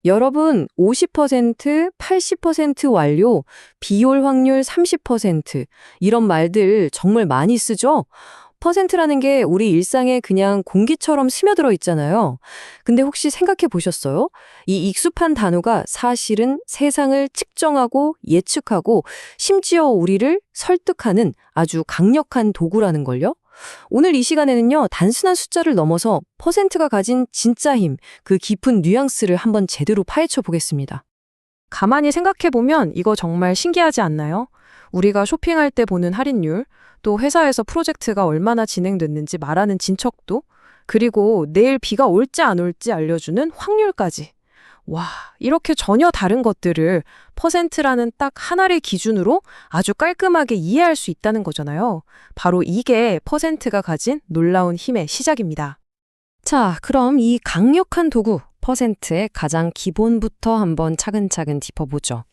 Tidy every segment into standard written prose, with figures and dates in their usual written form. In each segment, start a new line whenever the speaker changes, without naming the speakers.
여러분, 50%, 80% 완료, 비올 확률 30% 이런 말들 정말 많이 쓰죠? 퍼센트라는 게 우리 일상에 그냥 공기처럼 스며들어 있잖아요. 근데 혹시 생각해 보셨어요? 이 익숙한 단어가 사실은 세상을 측정하고 예측하고 심지어 우리를 설득하는 아주 강력한 도구라는 걸요? 오늘 이 시간에는요, 단순한 숫자를 넘어서 퍼센트가 가진 진짜 힘, 그 깊은 뉘앙스를 한번 제대로 파헤쳐 보겠습니다.
가만히 생각해보면 이거 정말 신기하지 않나요? 우리가 쇼핑할 때 보는 할인율, 또 회사에서 프로젝트가 얼마나 진행됐는지 말하는 진척도, 그리고 내일 비가 올지 안 올지 알려주는 확률까지. 와, 이렇게 전혀 다른 것들을 퍼센트라는 딱 하나의 기준으로 아주 깔끔하게 이해할 수 있다는 거잖아요. 바로 이게 퍼센트가 가진 놀라운 힘의 시작입니다.
자, 그럼 이 강력한 도구, 퍼센트의 가장 기본부터 한번 차근차근 짚어보죠.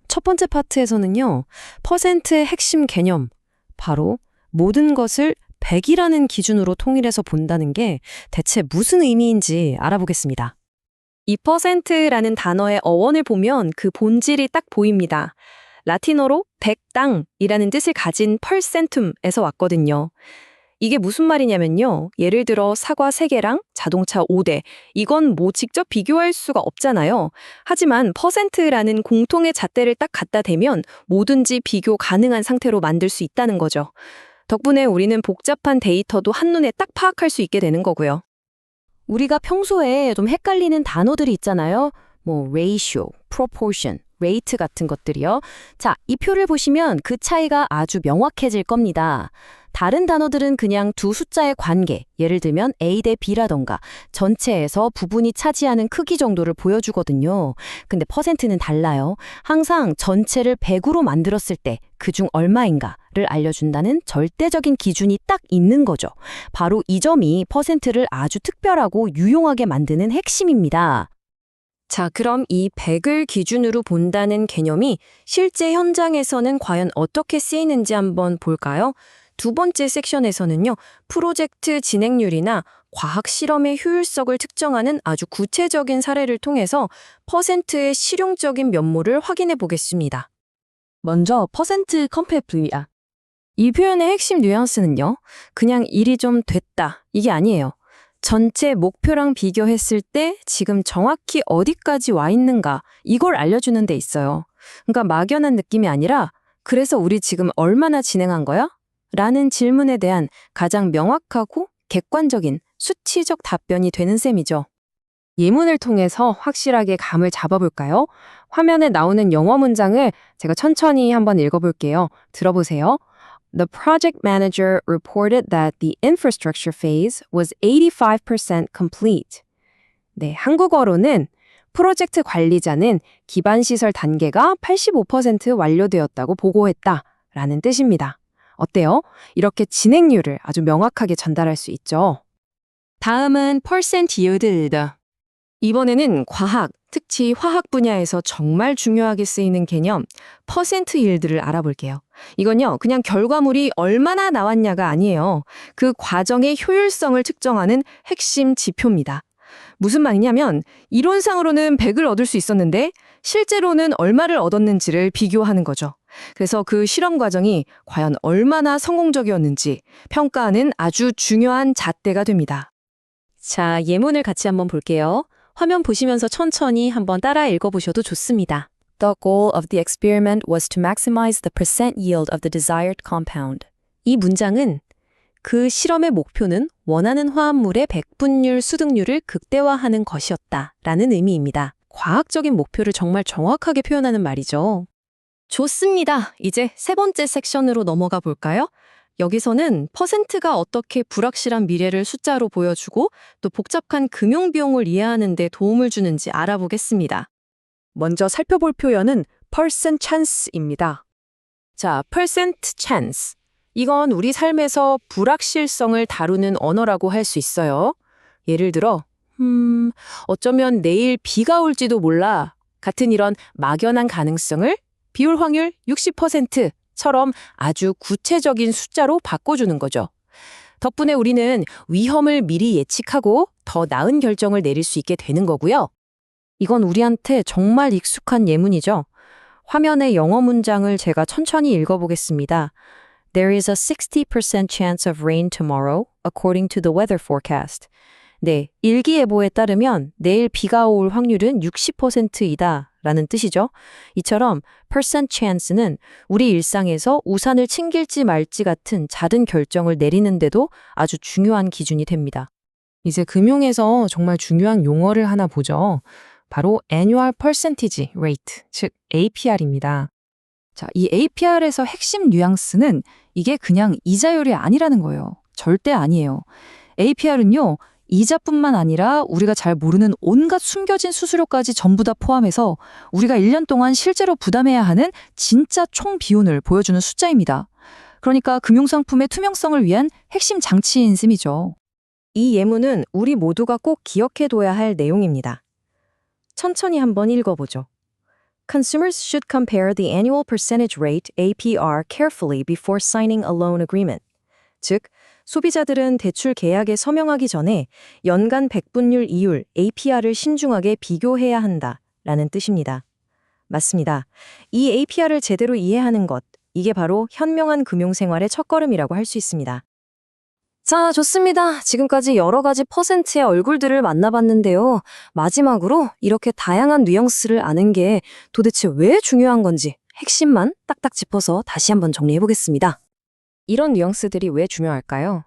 첫 번째 파트에서는요, 퍼센트의 핵심 개념, 바로 모든 것을 100이라는 기준으로 통일해서 본다는 게 대체 무슨 의미인지 알아보겠습니다. 이 퍼센트라는 단어의 어원을 보면 그 본질이 딱 보입니다. 라틴어로 100당이라는 뜻을 가진 percentum에서 왔거든요. 이게 무슨 말이냐면요. 예를 들어 사과 3개랑 자동차 5대. 이건 뭐 직접 비교할 수가 없잖아요. 하지만 퍼센트라는 공통의 잣대를 딱 갖다 대면 뭐든지 비교 가능한 상태로 만들 수 있다는 거죠. 덕분에 우리는 복잡한 데이터도 한눈에 딱 파악할 수 있게 되는 거고요. 우리가 평소에 좀 헷갈리는 단어들이 있잖아요. 뭐 ratio, proportion, rate 같은 것들이요. 자, 이 표를 보시면 그 차이가 아주 명확해질 겁니다. 다른 단어들은 그냥 두 숫자의 관계, 예를 들면 A 대 B라던가 전체에서 부분이 차지하는 크기 정도를 보여주거든요. 근데 퍼센트는 달라요. 항상 전체를 100으로 만들었을 때 그중 얼마인가를 알려준다는 절대적인 기준이 딱 있는 거죠. 바로 이 점이 퍼센트를 아주 특별하고 유용하게 만드는 핵심입니다. 자, 그럼 이 100을 기준으로 본다는 개념이 실제 현장에서는 과연 어떻게 쓰이는지 한번 볼까요? 두 번째 섹션에서는요, 프로젝트 진행률이나 과학 실험의 효율성을 측정하는 아주 구체적인 사례를 통해서 퍼센트의 실용적인 면모를 확인해 보겠습니다. 먼저 퍼센트 컴패블이야. 이 표현의 핵심 뉘앙스는요, 그냥 일이 좀 됐다, 이게 아니에요. 전체 목표랑 비교했을 때 지금 정확히 어디까지 와 있는가, 이걸 알려주는 데 있어요. 그러니까 막연한 느낌이 아니라, 그래서 우리 지금 얼마나 진행한 거야? 라는 질문에 대한 가장 명확하고 객관적인 수치적 답변이 되는 셈이죠. 예문을 통해서 확실하게 감을 잡아볼까요? 화면에 나오는 영어 문장을 제가 천천히 한번 읽어볼게요. 들어보세요. The project manager reported that the infrastructure phase was 85% complete. 네, 한국어로는 프로젝트 관리자는 기반시설 단계가 85% 완료되었다고 보고했다 라는 뜻입니다. 어때요? 이렇게 진행률을 아주 명확하게 전달할 수 있죠. 다음은 percent yield. 이번에는 과학, 특히 화학 분야에서 정말 중요하게 쓰이는 개념, 퍼센트 yield를 알아볼게요. 이건요, 그냥 결과물이 얼마나 나왔냐가 아니에요. 그 과정의 효율성을 측정하는 핵심 지표입니다. 무슨 말이냐면 이론상으로는 100을 얻을 수 있었는데 실제로는 얼마를 얻었는지를 비교하는 거죠. 그래서 그 실험 과정이 과연 얼마나 성공적이었는지 평가하는 아주 중요한 잣대가 됩니다. 자, 예문을 같이 한번 볼게요. 화면 보시면서 천천히 한번 따라 읽어보셔도 좋습니다. The goal of the experiment was to maximize the percent yield of the desired compound. 이 문장은 그 실험의 목표는 원하는 화합물의 백분율 수득률을 극대화하는 것이었다 라는 의미입니다. 과학적인 목표를 정말 정확하게 표현하는 말이죠. 좋습니다. 이제 세 번째 섹션으로 넘어가 볼까요? 여기서는 퍼센트가 어떻게 불확실한 미래를 숫자로 보여주고 또 복잡한 금융 비용을 이해하는 데 도움을 주는지 알아보겠습니다.
먼저 살펴볼 표현은 percent chance입니다. 자, percent chance. 이건 우리 삶에서 불확실성을 다루는 언어라고 할 수 있어요. 예를 들어, 어쩌면 내일 비가 올지도 몰라 같은 이런 막연한 가능성을 비올 확률 60%처럼 아주 구체적인 숫자로 바꿔주는 거죠. 덕분에 우리는 위험을 미리 예측하고 더 나은 결정을 내릴 수 있게 되는 거고요.
이건 우리한테 정말 익숙한 예문이죠. 화면의 영어 문장을 제가 천천히 읽어보겠습니다. There is a 60% chance of rain tomorrow, according to the weather forecast. 네, 일기예보에 따르면 내일 비가 올 확률은 60%이다 라는 뜻이죠. 이처럼 percent chance는 우리 일상에서 우산을 챙길지 말지 같은 작은 결정을 내리는데도 아주 중요한 기준이 됩니다.
이제 금융에서 정말 중요한 용어를 하나 보죠. 바로 annual percentage rate, 즉 APR입니다.
자, 이 APR에서 핵심 뉘앙스는 이게 그냥 이자율이 아니라는 거예요. 절대 아니에요. APR은요, 이자뿐만 아니라 우리가 잘 모르는 온갖 숨겨진 수수료까지 전부 다 포함해서 우리가 1년 동안 실제로 부담해야 하는 진짜 총 비용을 보여주는 숫자입니다. 그러니까 금융상품의 투명성을 위한 핵심 장치인 셈이죠.
이 예문은 우리 모두가 꼭 기억해둬야 할 내용입니다. 천천히 한번 읽어보죠. Consumers should compare the annual percentage rate APR carefully before signing a loan agreement. 즉, 소비자들은 대출 계약에 서명하기 전에 연간 백분율 이율 APR을 신중하게 비교해야 한다라는 뜻입니다. 맞습니다. 이 APR을 제대로 이해하는 것, 이게 바로 현명한 금융생활의 첫걸음이라고 할 수 있습니다. 자, 좋습니다. 지금까지 여러 가지 퍼센트의 얼굴들을 만나봤는데요. 마지막으로 이렇게 다양한 뉘앙스를 아는 게 도대체 왜 중요한 건지 핵심만 딱딱 짚어서 다시 한번 정리해보겠습니다. 이런 뉘앙스들이 왜 중요할까요?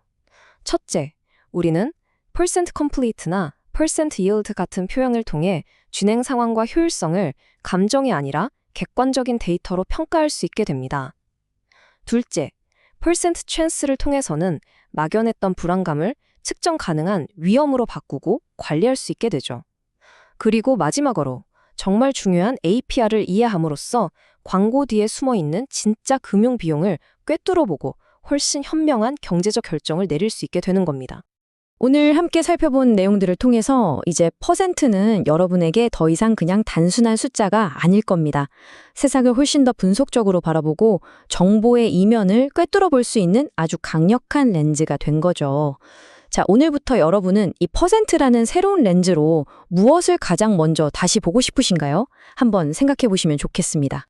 첫째, 우리는 percent complete나 percent yield 같은 표현을 통해 진행 상황과 효율성을 감정이 아니라 객관적인 데이터로 평가할 수 있게 됩니다. 둘째, percent chance를 통해서는 막연했던 불안감을 측정 가능한 위험으로 바꾸고 관리할 수 있게 되죠. 그리고 마지막으로 정말 중요한 APR을 이해함으로써 광고 뒤에 숨어있는 진짜 금융 비용을 꿰뚫어보고 훨씬 현명한 경제적 결정을 내릴 수 있게 되는 겁니다. 오늘 함께 살펴본 내용들을 통해서 이제 퍼센트는 여러분에게 더 이상 그냥 단순한 숫자가 아닐 겁니다. 세상을 훨씬 더 분석적으로 바라보고 정보의 이면을 꿰뚫어 볼 수 있는 아주 강력한 렌즈가 된 거죠. 자, 오늘부터 여러분은 이 퍼센트라는 새로운 렌즈로 무엇을 가장 먼저 다시 보고 싶으신가요? 한번 생각해 보시면 좋겠습니다.